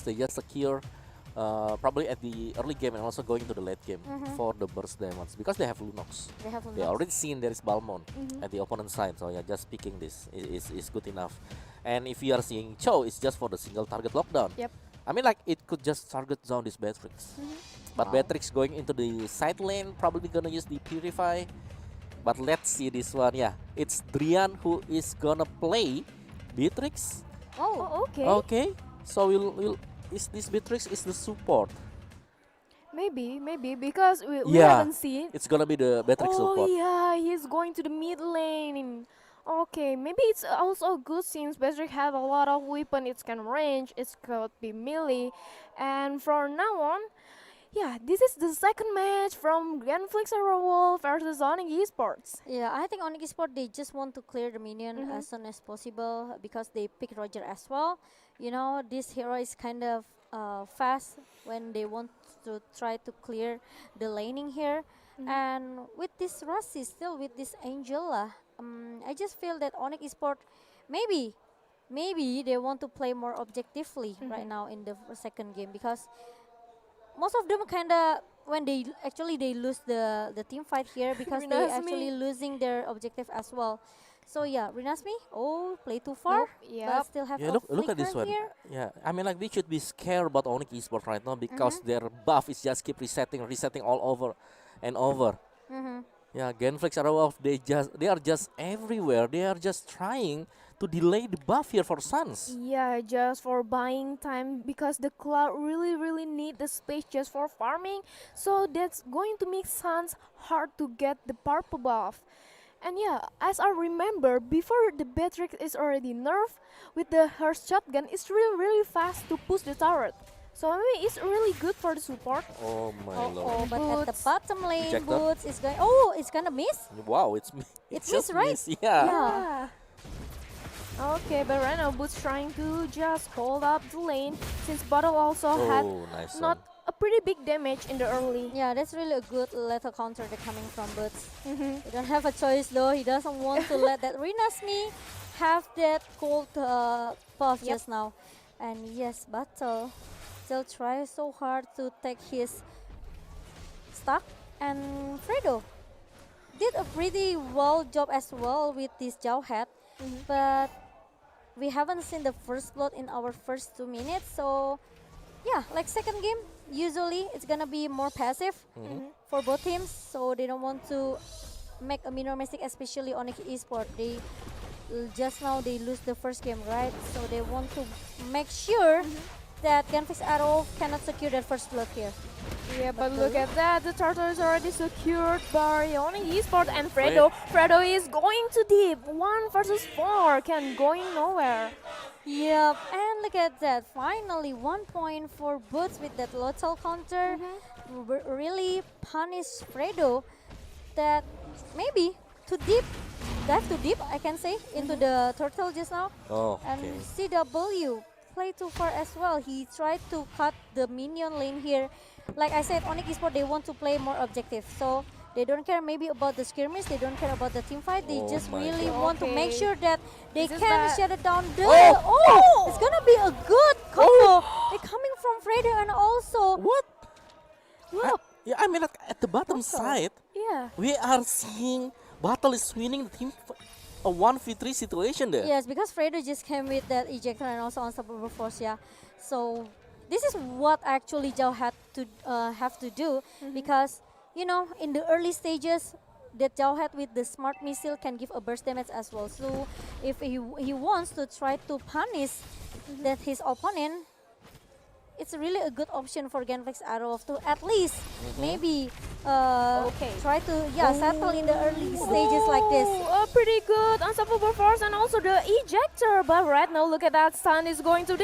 they just secure probably at the early game and also going into the late game for the burst damage because they have Lunox. They have They already seen there is Balmon Mhm. at the opponent side, so yeah, just picking this is good enough. And if you are seeing Cho, it's just for the single target lockdown. Yep. I mean, like it could just target zone this Beatrix, but Wow. Beatrix going into the side lane probably gonna use the Purify. But let's see this one. Yeah, it's Drian who is gonna play Beatrix. Oh, Oh, okay. Okay, so we'll is this Beatrix is the support? Maybe because we Yeah. haven't seen. It's gonna be the Beatrix Oh support. yeah, he's going to the mid lane. Okay, maybe it's also good since Bedrick have a lot of weapon. It can range, it could be melee, and from now on, yeah, this is the second match from genflix arowolf versus onic eSports. yeah. I think on eSport they just want to clear the minion as soon as possible because they pick Roger as well. You know, this hero is kind of fast when they want to try to clear the laning here. And with this Rassi, still with this Angela, I just feel that Onic Esport maybe they want to play more objectively right now in the second game because most of them kinda when they lose the team fight here because they actually Renasmi. losing their objective as well. So yeah, Renasmi, play too far, Nope, but yep. still have Yeah, a look at this flicker one. here. Yeah, I mean like we should be scared about Onic Esports right now because their buff is just keep resetting all over and over. Yeah, Genflix Arowolf, they are just everywhere. They are just trying to delay the buff here for Suns. Yeah, just for buying time because the cloud really need the space just for farming. So that's going to make Suns hard to get the purple buff. And yeah, as I remember, before the Beatrix is already nerfed, with the her shotgun, it's really fast to push the turret. So maybe it's really good for the support. Oh my Oh, lord! but at the Boots. bottom lane, Ejector. Boots is going. Oh, it's gonna miss. Wow, it's It's just missed, right? miss, yeah. Yeah. Okay, but right now Boots trying to just hold up the lane since Bottle also had Oh, nice not one. a pretty big damage in the early. Yeah, that's really a good lethal counter that coming from Boots. Mhm. He don't have a choice though. He doesn't want to let that Renasmi have that cold buff just now. And yes, Battle still tries so hard to take his stock. And Fredo did a pretty well job as well with this Jao head. But we haven't seen the first blood in our first 2 minutes. So yeah, like second game, usually it's gonna be more passive for both teams. So they don't want to make a minor mistake, especially on eSport. They just now they lose the first game, right? So they want to make sure that Genflix Arrow cannot secure that first blood here. Yeah, but look at that. The turtle is already secured by Onic eSport and Fredo. Fredo is going to deep. 1 versus 4 can going nowhere. Yep, and look at that. Finally, 1 point for Boots with that lethal counter. Really punish Fredo that maybe too deep, dive too deep, I can say, into the turtle just now. Oh, And okay. CW play too far as well. He tried to cut the minion lane here. Like I said, Onic Esport, they want to play more objective. So they don't care maybe about the skirmish, they don't care about the team fight. They Oh just my really God. want to make Okay. sure that they This is can bad. shut it down. Oh! It's gonna be a good combo. They're coming from Fredo and also What? Wow. Yeah, I mean like at the bottom Battle. side, Yeah. we are seeing Battle is winning the team a 1v3 situation there. Yes, because Fredo just came with that ejector and also unstoppable force, yeah. So this is what actually Zhao had to have to do because you know in the early stages that Zhao had with the smart missile can give a burst damage as well. So if he wants to try to punish that his opponent, it's really a good option for Genflix Arrow to at least maybe try to settle in the early stages like this. Oh, pretty good unstoppable force and also the ejector. But right now, look at that. Sun is going to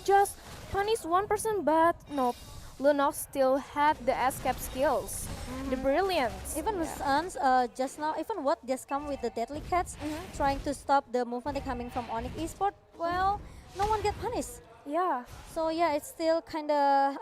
just punish 1%, but nope. Lunox still had the escape skills, the brilliance. Even with Suns, just now, even what just come with the deadly cats, trying to stop the movement coming from Onic Esport, well, no one get punished. Yeah. So yeah, it's still kind of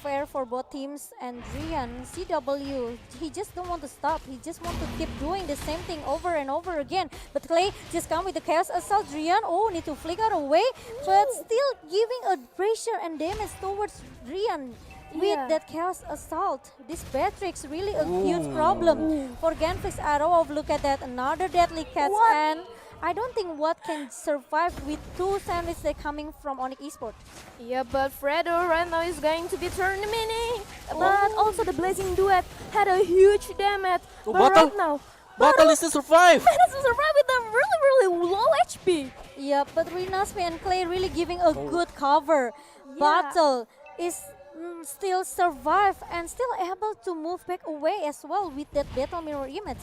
fair for both teams. And Drian, CW, he just don't want to stop. He just want to keep doing the same thing over and over again. But Clay just come with the Chaos Assault. Drian, oh, need to flick out away. But still giving a pressure and damage towards Drian. With that Chaos Assault, this Beatrix really a huge problem for genflix arowolf. Look at that, another deadly catch, and I don't think what can survive with two sandwiches that coming from onic eSport. Yeah, but Fredo right now is going to be terminating. But also the Blazing Duet had a huge damage. Oh, but Battle. right now, Battle is to survive. managed to survive with a really low HP. Yeah, but Rinasmi and Clay really giving a good cover. Yeah. Battle is still survive and still able to move back away as well with that battle mirror image.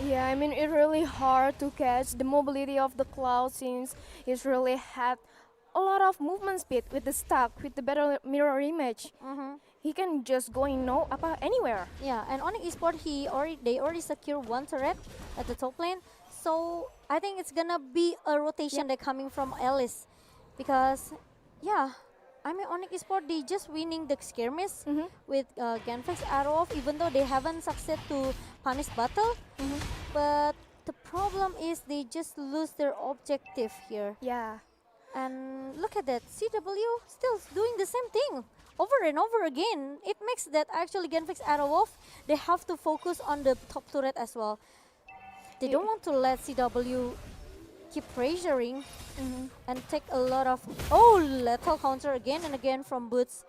Yeah, I mean it's really hard to catch the mobility of the Cloud since it's really had a lot of movement speed with the stack with the battle mirror image. He can just go in anywhere. Yeah, and onic eSport they already secure one turret at the top lane. So I think it's gonna be a rotation that coming from Alice, because yeah, I mean onic eSport they just winning the skirmish with genflix arowolf, even though they haven't succeeded to punish battle. But the problem is they just lose their objective here. Yeah. And look at that, CW still doing the same thing over and over again. It makes that actually genflix arowolf they have to focus on the top turret as well. They don't want to let CW keep pressuring and take a lot of lethal counter again and again from Boots.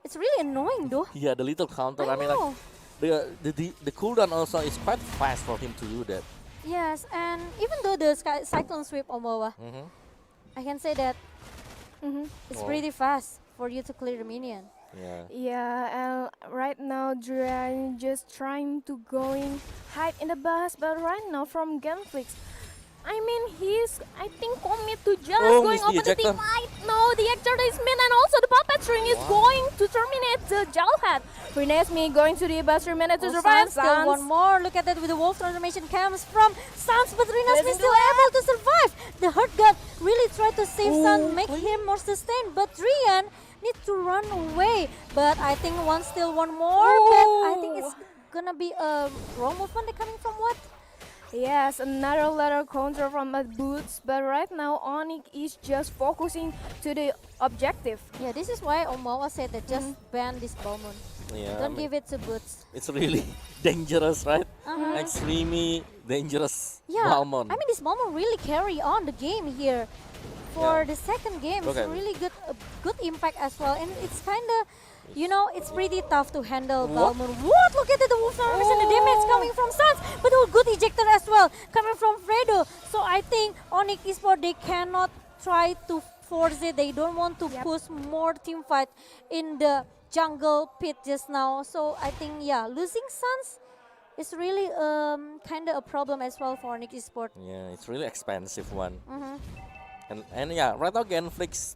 It's really annoying though. Yeah, the little counter. I mean, know. like the cooldown also is quite fast for him to do that. Yes, and even though the cyclone sweep Omowa, I can say that it's pretty fast for you to clear the minion. Yeah. Yeah, and right now Drian just trying to hide in the bus, but right now from genflix, I mean he's commit to just going missed the open the ejector. team fight. No, the ejector is mid, and also the puppet string is going to terminate the Jalhat. Renesme going to the bus, managed to survive. Sans, still one more. Look at that with the wolf transformation comes from Sans, but Renesme still able to survive. The hurt god really tried to save Sans, make him more sustained, but Drian need to run away. But I think one more, but I think it's gonna be a wrong movement coming from what? Yes, another letter counter from Boots, but right now onic is just focusing to the objective. Yeah, this is why Omawa said that just ban this Balmond. Yeah. Don't give it to Boots. It's really dangerous, right? Extremely dangerous. Yeah, Balmond. I mean this Balmond really carry on the game here. For the second game, it's really good impact as well, and it's kind of, it's pretty tough to handle Balmond. What? Look at the wolf transformation, the damage coming from Sans, but a good ejector as well coming from Fredo. So I think onic eSport they cannot try to force it. They don't want to push more team fight in the jungle pit just now. So I think losing Sans is really kind of a problem as well for onic eSport. Yeah, it's really expensive one. And yeah, right now genflix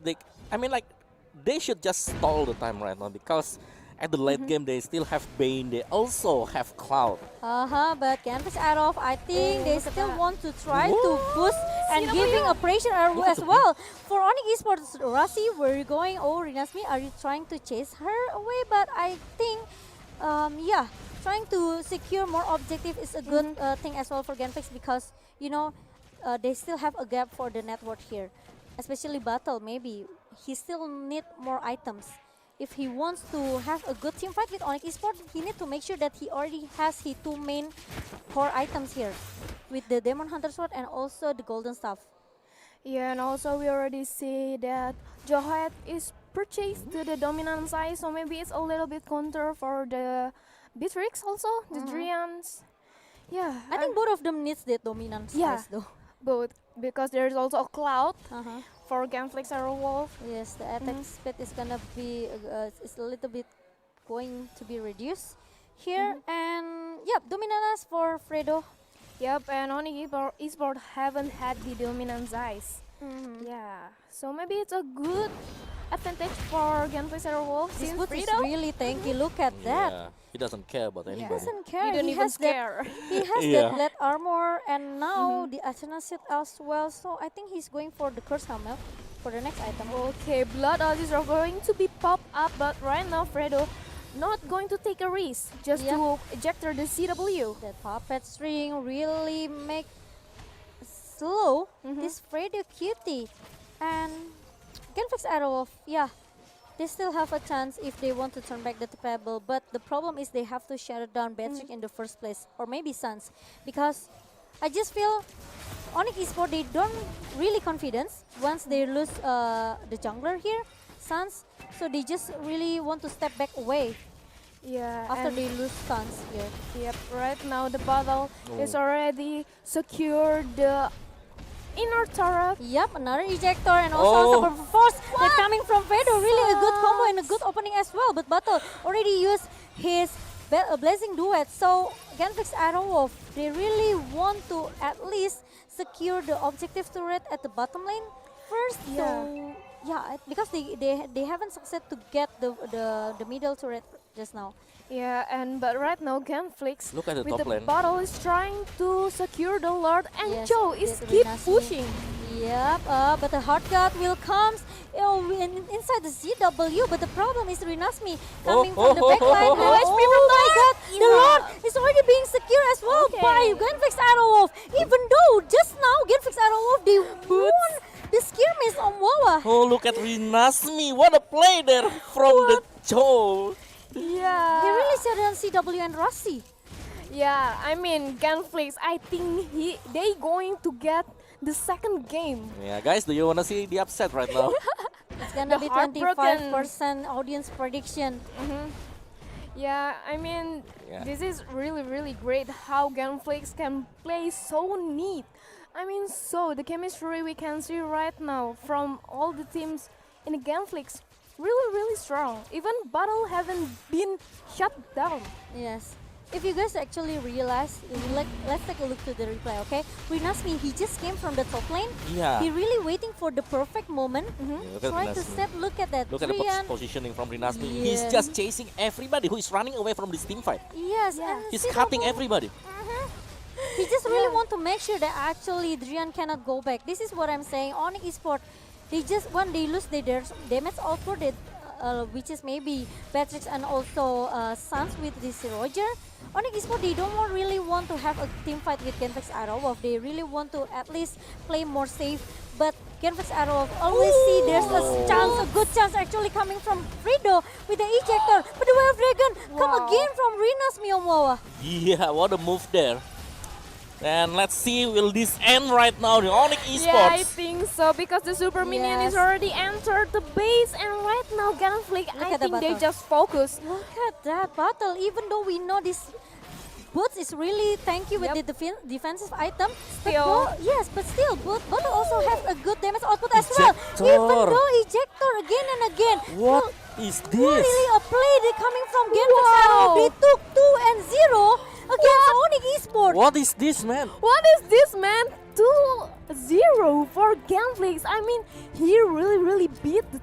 they should just stall the time right now, because at the late game they still have Bane, they also have Cloud. But genflix arowolf, I think they still want to try to boost and giving a pressure as well. For onic eSports, Rasi, where are you going? Oh, Rinasmi, are you trying to chase her away? But I think, trying to secure more objective is a good thing as well for genflix, because, they still have a gap for the network here. Especially Battle, maybe. He still need more items. If he wants to have a good team fight with onic eSport, he need to make sure that he already has his two main core items here. With the Demon Hunter Sword and also the Golden Staff. Yeah, and also we already see that Johet is purchased to the dominant side, so maybe it's a little bit counter for the Beatrix also, the Drians. Yeah, I think both of them needs the dominant size though. both, because there's also a Cloud for genflix arowolf. Yes, the attack speed is gonna be is a little bit going to be reduced here, and dominance for Fredo. Yep, and onic eSport haven't had the dominant size. Yeah, so maybe it's a good advantage for genflix arowolf. This Since boot is Fredo really tanky. Look at that. Yeah, he doesn't care about He anybody. doesn't care. you don't he even has that. scare. He has Yeah. that lead armor, and now the Athena suit as well. So I think he's going for the curse helmet. for the next item. Okay, blood artists are going to be popped up, but right now Fredo not going to take a risk just Yep. to eject the CW. That puppet string really make slow this Fredo cutie. And genflix arowolf, yeah, they still have a chance if they want to turn back the pebble, but the problem is they have to shut it down Patrick in the first place, or maybe Suns, because I just feel onic eSport, they don't really confidence once they lose the jungler here, Suns, so they just really want to step back away Yeah, after and they lose Suns here. yep, right now the battle is already secured the inner turret. Yep, another ejector and also super force that coming from Fredo. Really a good combo and a good opening as well. But Battle already used his blazing duet. So genflix arowolf, they really want to at least secure the objective turret at the bottom lane first. Yeah. So yeah, because they haven't succeeded to get the middle turret just now. Yeah, but right now genflix Look at the with top the lane. battle is trying to secure the Lord, and Yes, Joe is get keep Renasmi. pushing. Yep, but the hard guard will come inside the CW, but the problem is Renasmi coming from the backline. oh, Oh my god, the Lord is already being secured as well by Okay. genflix arowolf. Even though just now genflix arowolf they won the skirmish on Wawa. Oh, look at Rinasmi. What a play there from the Joe. Yeah. He really shut down CW and Rossi. Yeah, I mean genflix, I think they going to get the second game. Yeah, guys, do you wanna see the upset right now? It's gonna The be heartbroken. 25% audience prediction. Yeah, I mean Yeah. this is really great how genflix can play so neat. I mean, so the chemistry we can see right now from all the teams in the genflix really strong. Even battle haven't been shut down. Yes. If you guys actually realize, let's take a look to the replay, okay? Renasmi, he just came from the top lane. Yeah. He really waiting for the perfect moment. Look at Trying to Rinasmi. step, look at that. Look at the Trian. positioning from Rinasmi. He's Yes. just chasing everybody who is running away from this team fight. Yes, Yeah. and He's CW, cutting everybody. He just really want to make sure that actually Drian cannot go back. This is what I'm saying. onic eSport, they just, when they lose their damage output, which is maybe Patrick and also Suns with this Roger. onic eSport, they don't really want to have a team fight with genflix arowolf. They really want to at least play more safe. But genflix arowolf always see there's a chance, a good chance actually coming from Fredo with the ejector. But the Wave Dragon come Wow. again from Rinasmi Omowa. Yeah, what a move there. And let's see, will this end right now? The onic Yeah, I eSports. think so because the super minion is Yes. already entered the base, and right now genflix, I at the think they battle. just focus. Look at that battle. Even though we know this boots is really tanky with Yep. the defensive item, Still. but still, battle also has a good damage output as well. Even Ejector. though ejector again and again. What is What this? really a play they coming from genflix Wow. arowolf. They took 2-0 against onic eSport. What is this, man? What is this, man? 2-0 for genflix. I mean, he really beat the